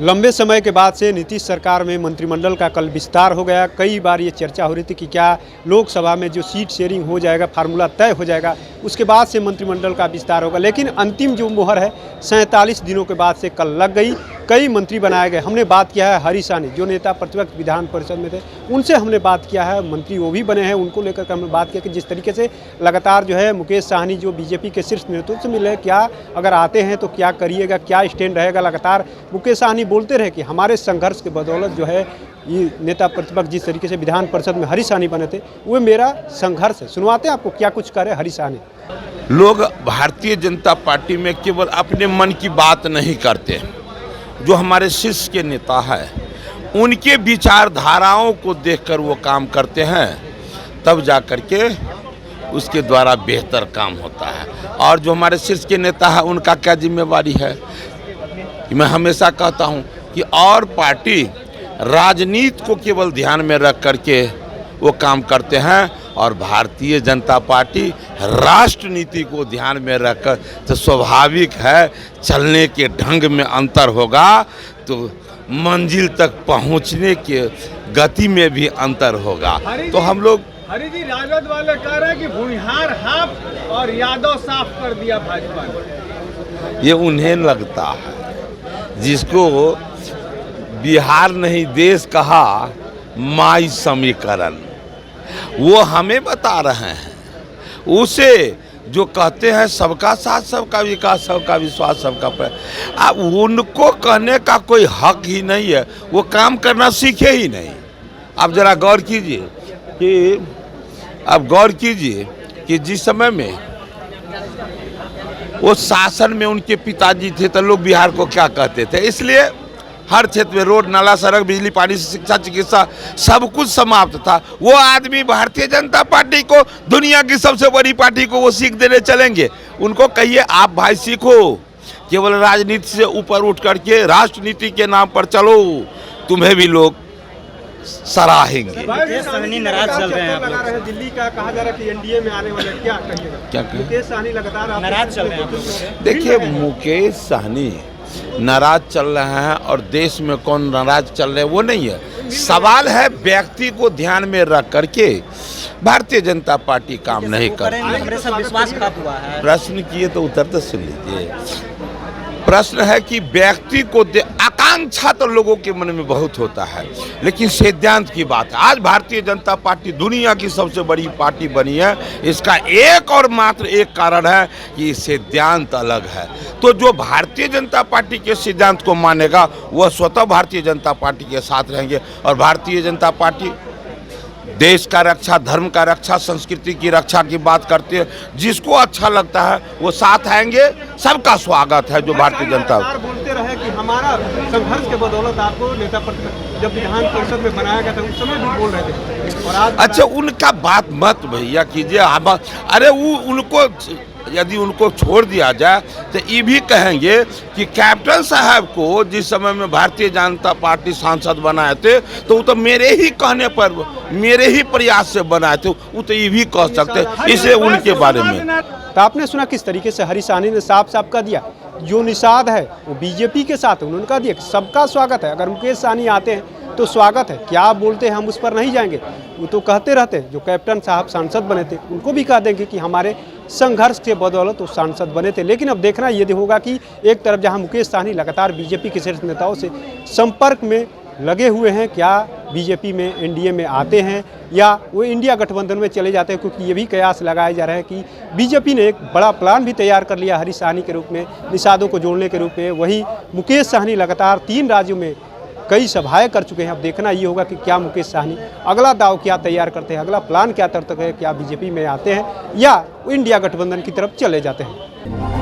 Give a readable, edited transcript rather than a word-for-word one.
लंबे समय के बाद से नीतीश सरकार में मंत्रिमंडल का कल विस्तार हो गया। कई बार ये चर्चा हो रही थी कि क्या लोकसभा में जो सीट शेयरिंग हो जाएगा, फार्मूला तय हो जाएगा, उसके बाद से मंत्रिमंडल का विस्तार होगा। लेकिन अंतिम जो मुहर है 47 दिनों के बाद से कल लग गई। कई मंत्री बनाए गए। हमने बात किया है हरीश साहनी, जो नेता प्रतिपक्ष विधान परिषद में थे, उनसे हमने बात किया है। मंत्री वो भी बने हैं, उनको लेकर के हमने बात किया कि जिस तरीके से लगातार जो है मुकेश साहनी जो बीजेपी के शीर्ष नेतृत्व से मिले, क्या अगर आते हैं तो क्या करिएगा, क्या स्टैंड रहेगा। लगातार मुकेश साहनी बोलते रहे कि हमारे संघर्ष के बदौलत जो है ये नेता प्रतिपक्ष जिस तरीके से विधान परिषद में हरीश साहनी बने थे, वो मेरा संघर्ष है। सुनवाते हैं आपको क्या कुछ करे हरीश साहनी। लोग भारतीय जनता पार्टी में केवल अपने मन की बात नहीं करते। जो हमारे शीर्ष के नेता है उनके विचारधाराओं को देखकर वो काम करते हैं, तब जा कर के उसके द्वारा बेहतर काम होता है। और जो हमारे शीर्ष के नेता है उनका क्या जिम्मेवारी है। मैं हमेशा कहता हूं कि और पार्टी राजनीति को केवल ध्यान में रख करके वो काम करते हैं, और भारतीय जनता पार्टी राष्ट्र नीति को ध्यान में रखकर, तो स्वाभाविक है चलने के ढंग में अंतर होगा तो मंजिल तक पहुंचने के गति में भी अंतर होगा। तो हम लोग हरी जी, राजद वाले कह रहे हैं कि भूमिहार हाफ और यादव साफ कर दिया भाजपा ने। ये उन्हें लगता है, जिसको बिहार नहीं देश कहा माई समीकरण, वो हमें बता रहे हैं। उसे जो कहते हैं सबका साथ, सबका विकास, सबका विश्वास, सबका अब उनको कहने का कोई हक ही नहीं है। वो काम करना सीखे ही नहीं। आप जरा गौर कीजिए कि जिस समय में वो शासन में उनके पिताजी थे तो लोग बिहार को क्या कहते थे। इसलिए हर क्षेत्र में रोड, नाला, सड़क, बिजली, पानी, शिक्षा, चिकित्सा सब कुछ समाप्त था। वो आदमी भारतीय जनता पार्टी को, दुनिया की सबसे बड़ी पार्टी को वो सीख देने चलेंगे। उनको कहिए आप भाई सीखो, केवल राजनीति से ऊपर उठ करके राष्ट्रनीति के नाम पर चलो, तुम्हें भी लोग सराहेंगे। मुकेश साहनी नाराज चल रहे हैं। दिल्ली का कहा जा रहा है कि एनडीए में आने वाले, क्या कहिएगा? क्या मुकेश साहनी लगातार नाराज चल रहे हैं। देखिए, मुकेश साहनी नाराज चल रहे हैं और देश में कौन नाराज चल रहे हैं वो नहीं है। सवाल है व्यक्ति को ध्यान में रख करके भारतीय जनता पार्टी काम नहीं करती। विश्वास हुआ है। प्रश्न किए तो उत्तर तो सुन लीजिए। प्रश्न है कि व्यक्ति को आकांक्षा तो लोगों के मन में बहुत होता है, लेकिन सिद्धांत की बात है। आज भारतीय जनता पार्टी दुनिया की सबसे बड़ी पार्टी बनी है। इसका एक और मात्र एक कारण है कि सिद्धांत अलग है। तो जो भारतीय जनता पार्टी के सिद्धांत को मानेगा वह स्वतः भारतीय जनता पार्टी के साथ रहेंगे। और भारतीय जनता पार्टी देश का रक्षा, धर्म का रक्षा, संस्कृति की रक्षा की बात करते हैं। जिसको अच्छा लगता है वो साथ आएंगे। सबका स्वागत है। जो भारतीय जनता बोलते रहे कि हमारा संघर्ष के बदौलत आपको नेता प्रतिपक्ष जब विधान परिषद में बनाया गया था उस समय भी बोल रहे थे। और आज अच्छा, उनका बात मत भैया कीजिए। अरे वो उनको यदि उनको छोड़ दिया जाए तो ये भी कहेंगे कि कैप्टन साहब को जिस समय में भारतीय जनता पार्टी सांसद बनाए थे तो वो तो मेरे ही कहने पर, मेरे ही प्रयास से बनाए थे। वो तो ये भी कह सकते, इसे उनके बारे में। तो आपने सुना किस तरीके से हरीश साहनी ने साफ साफ कह दिया जो निषाद है वो बीजेपी के साथ है। उन्होंने कह दिया कि सबका स्वागत है। अगर मुकेश साहनी आते हैं तो स्वागत है। क्या बोलते हैं हम उस पर नहीं जाएंगे। वो तो कहते रहते हैं जो कैप्टन साहब सांसद बने थे उनको भी कह देंगे कि हमारे संघर्ष के बदौलत वो सांसद बने थे। लेकिन अब देखना ये होगा कि एक तरफ जहां मुकेश साहनी लगातार बीजेपी के शीर्ष नेताओं से संपर्क में लगे हुए हैं, क्या बीजेपी में, एनडीए में आते हैं या वो इंडिया गठबंधन में चले जाते हैं। क्योंकि ये भी कयास लगाया जा रहा है कि बीजेपी ने एक बड़ा प्लान भी तैयार कर लिया हरीश साहनी के रूप में, निषादों को जोड़ने के रूप में। वही मुकेश साहनी लगातार 3 राज्यों में कई सभाएं कर चुके हैं। अब देखना ये होगा कि क्या मुकेश साहनी अगला दाव क्या तैयार करते हैं, अगला प्लान क्या करते हैं। क्या बीजेपी में आते हैं या इंडिया गठबंधन की तरफ चले जाते हैं।